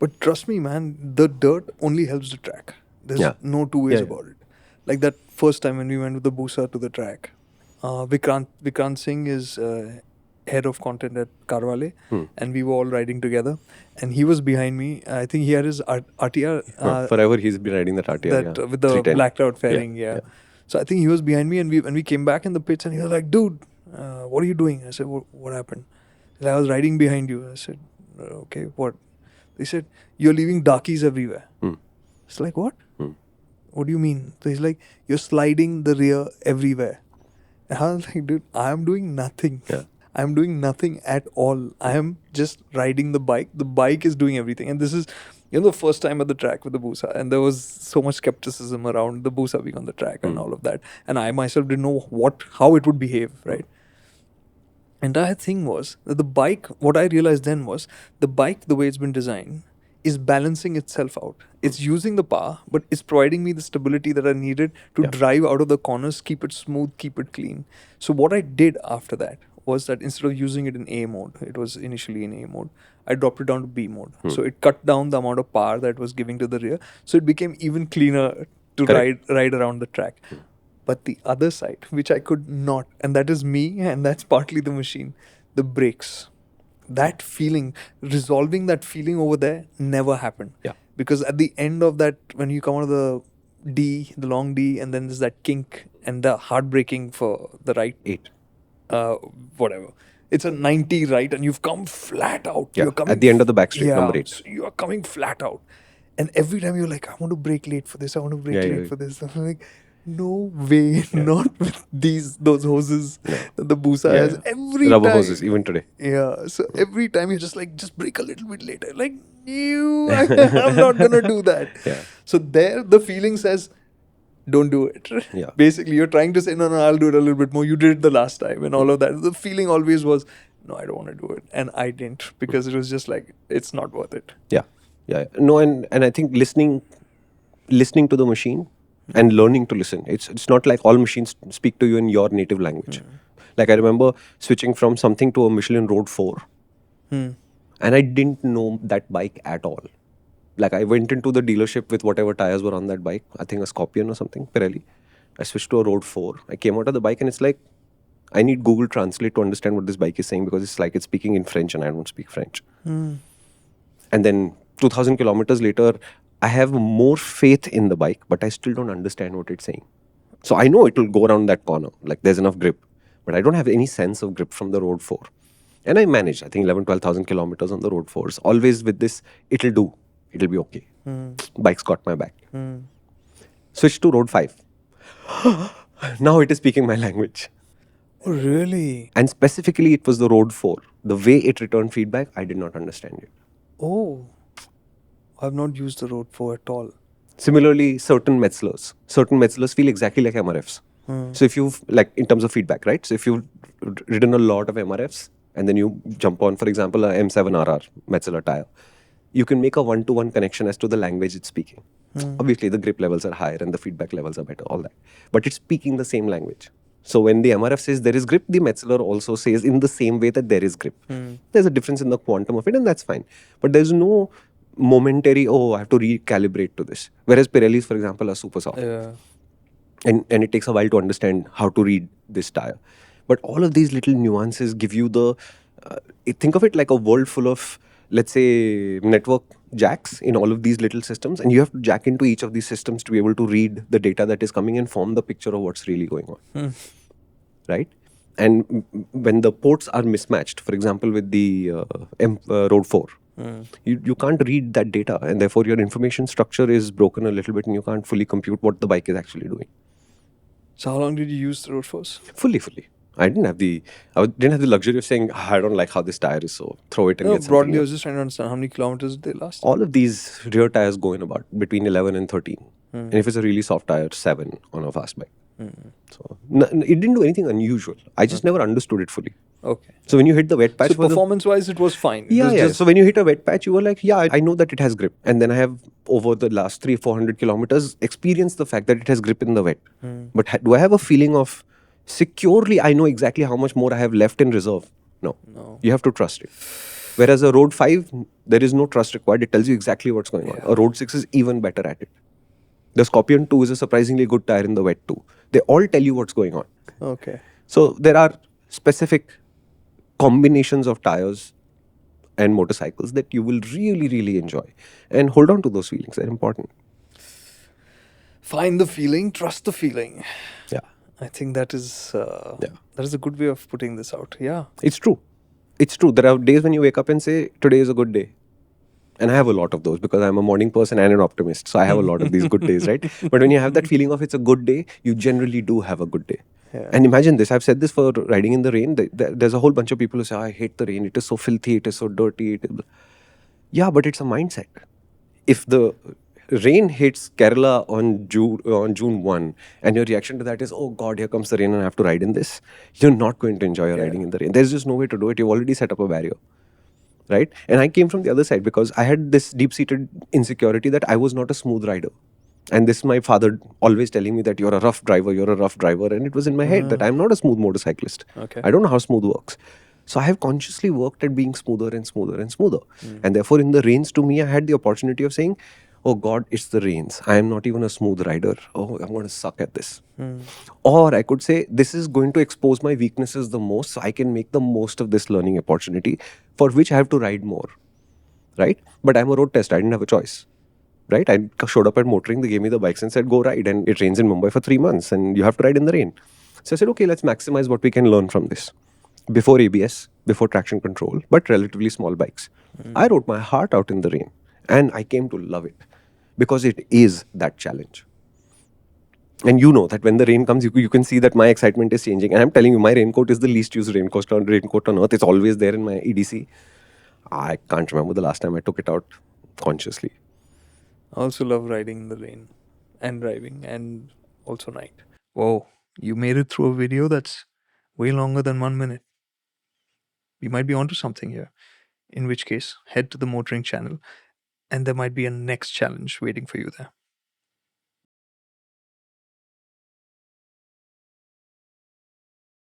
But trust me, man, the dirt only helps the track. There's Yeah. no two ways Yeah. about it. Like that first time when we went with the Busa to the track, Vikrant Singh is head of content at Karwale, and we were all riding together. And he was behind me. I think he had his RTR Forever he's been riding that RTR, that yeah. with the 310. blacked out fairing, yeah. So I think he was behind me, and we came back in the pits, and he was like, "Dude, what are you doing?" I said, "What happened?" He said, "I was riding behind you." I said, "Okay, what?" They said, "You're leaving darkies everywhere." It's like, what? What do you mean? So he's like, "You're sliding the rear everywhere." And I was like, "Dude, I'm doing nothing. Yeah. I'm doing nothing at all. I am just riding the bike. The bike is doing everything." And this is, the first time at the track with the Busa. And there was so much skepticism around the Busa being on the track and all of that. And I myself didn't know how it would behave, right? Entire thing was that the bike, what I realized then was the bike, the way it's been designed, is balancing itself out. It's using the power, but it's providing me the stability that I needed to drive out of the corners, keep it smooth, keep it clean. So what I did after that was that instead of using it in A mode, it was initially in A mode, I dropped it down to B mode. So it cut down the amount of power that it was giving to the rear. So it became even cleaner to ride around the track. But the other side, which I could not, and that is me, and that's partly the machine, the brakes. That feeling, resolving that feeling over there never happened. Yeah. Because at the end of that, when you come out of the D, the long D, and then there's that kink and the heartbreaking for the right 8. Whatever. It's a 90 right, and you've come flat out. Yeah. You're coming At the end of the back straight, number 8. so you are coming flat out. And every time you're like, I want to brake late for this, I want to brake late for this. I'm like, no way, not with those hoses that the Busa has. Every Rubber time. hoses, even today. Yeah, so every time you're just like, just brake a little bit later. Like, I'm not going to do that. Yeah. So there, the feeling says, don't do it. Yeah. Basically, you're trying to say, no, I'll do it a little bit more. You did it the last time and all of that. The feeling always was, no, I don't want to do it. And I didn't, because it was just like, it's not worth it. Yeah. No, and I think listening to the machine and learning to listen. It's not like all machines speak to you in your native language. Like I remember switching from something to a Michelin Road 4. And I didn't know that bike at all. Like I went into the dealership with whatever tires were on that bike. I think a Scorpion or something, Pirelli. I switched to a Road 4. I came out of the bike and it's like, I need Google Translate to understand what this bike is saying, because it's like it's speaking in French and I don't speak French. And then 2,000 kilometers later, I have more faith in the bike, but I still don't understand what it's saying. So I know it will go around that corner, like there's enough grip, but I don't have any sense of grip from the Road 4. And I managed, I think 12,000 kilometers on the Road 4s. Always with this, it'll do. It'll be okay. Bike's got my back. Switched to Road 5. Now it is speaking my language. Oh, really? And specifically, it was the Road 4. The way it returned feedback, I did not understand it. Oh, I've not used the Road 4 at all. Similarly, certain Metzlers feel exactly like MRFs. So if you've, like in terms of feedback, right? So if you've ridden a lot of MRFs and then you jump on, for example, a M7RR Metzler tire, you can make a one-to-one connection as to the language it's speaking. Obviously, the grip levels are higher and the feedback levels are better, all that. But it's speaking the same language. So when the MRF says there is grip, the Metzler also says in the same way that there is grip. There's a difference in the quantum of it, and that's fine. But there's no momentary, I have to recalibrate to this. Whereas Pirellis, for example, are super soft. Yeah. And it takes a while to understand how to read this tire. But all of these little nuances give you the... think of it like a world full of, let's say, network jacks in all of these little systems. And you have to jack into each of these systems to be able to read the data that is coming and form the picture of what's really going on. Right? And when the ports are mismatched, for example, with the Road 4, you can't read that data, and therefore your information structure is broken a little bit and you can't fully compute what the bike is actually doing. So how long did you use the Road 4s? Fully. I didn't have the luxury of saying, I don't like how this tire is, so throw it and get something broadly, I else. was just trying to understand how many kilometers did they last? All of these rear tires go in about between 11 and 13. And if it's a really soft tire, 7 on a fast bike. So it didn't do anything unusual. I just never understood it fully. Okay. So when you hit the wet patch... So performance-wise, it was fine. So when you hit a wet patch, you were like, I know that it has grip. And then I have, over the last 300-400 kilometers, experienced the fact that it has grip in the wet. But do I have a feeling of securely, I know exactly how much more I have left in reserve? No. You have to trust it. Whereas a road 5, there is no trust required. It tells you exactly what's going on. Yeah. A road 6 is even better at it. The Scorpion 2 is a surprisingly good tire in the wet too. They all tell you what's going on. Okay. So there are specific combinations of tires and motorcycles that you will really, really enjoy. And hold on to those feelings. They're important. Find the feeling, trust the feeling. Yeah. I think that is Yeah. that is a good way of putting this out. Yeah. It's true. It's true. There are days when you wake up and say, today is a good day. And I have a lot of those because I'm a morning person and an optimist. So I have a lot of these good days, right? But when you have that feeling of it's a good day, you generally do have a good day. Yeah. And imagine this. I've said this for riding in the rain. There's a whole bunch of people who say, I hate the rain. It is so filthy. It is so dirty. Yeah, but it's a mindset. If the rain hits Kerala on June 1 and your reaction to that is, oh God, here comes the rain and I have to ride in this, you're not going to enjoy riding in the rain. There's just no way to do it. You've already set up a barrier. Right? And I came from the other side because I had this deep-seated insecurity that I was not a smooth rider. And this my father always telling me that you're a rough driver, you're a rough driver. And it was in my head that I'm not a smooth motorcyclist. Okay. I don't know how smooth works. So I have consciously worked at being smoother and smoother and smoother. And therefore, in the rains, to me, I had the opportunity of saying, oh God, it's the rains. I am not even a smooth rider. Oh, I'm going to suck at this. Or I could say, this is going to expose my weaknesses the most, so I can make the most of this learning opportunity, for which I have to ride more. Right? But I'm a road test. I didn't have a choice. Right? I showed up at MotorInc, they gave me the bikes and said, go ride. And it rains in Mumbai for 3 months and you have to ride in the rain. So I said, okay, let's maximize what we can learn from this. Before ABS, before traction control, but relatively small bikes. I wrote my heart out in the rain and I came to love it because it is that challenge. And you know that when the rain comes, you can see that my excitement is changing. And I'm telling you, my raincoat is the least used raincoat on earth. It's always there in my EDC. I can't remember the last time I took it out consciously. I also love riding in the rain and driving and also night. Whoa, you made it through a video that's way longer than 1 minute. We might be onto something here. In which case, head to the MotorInc channel and there might be a next challenge waiting for you there.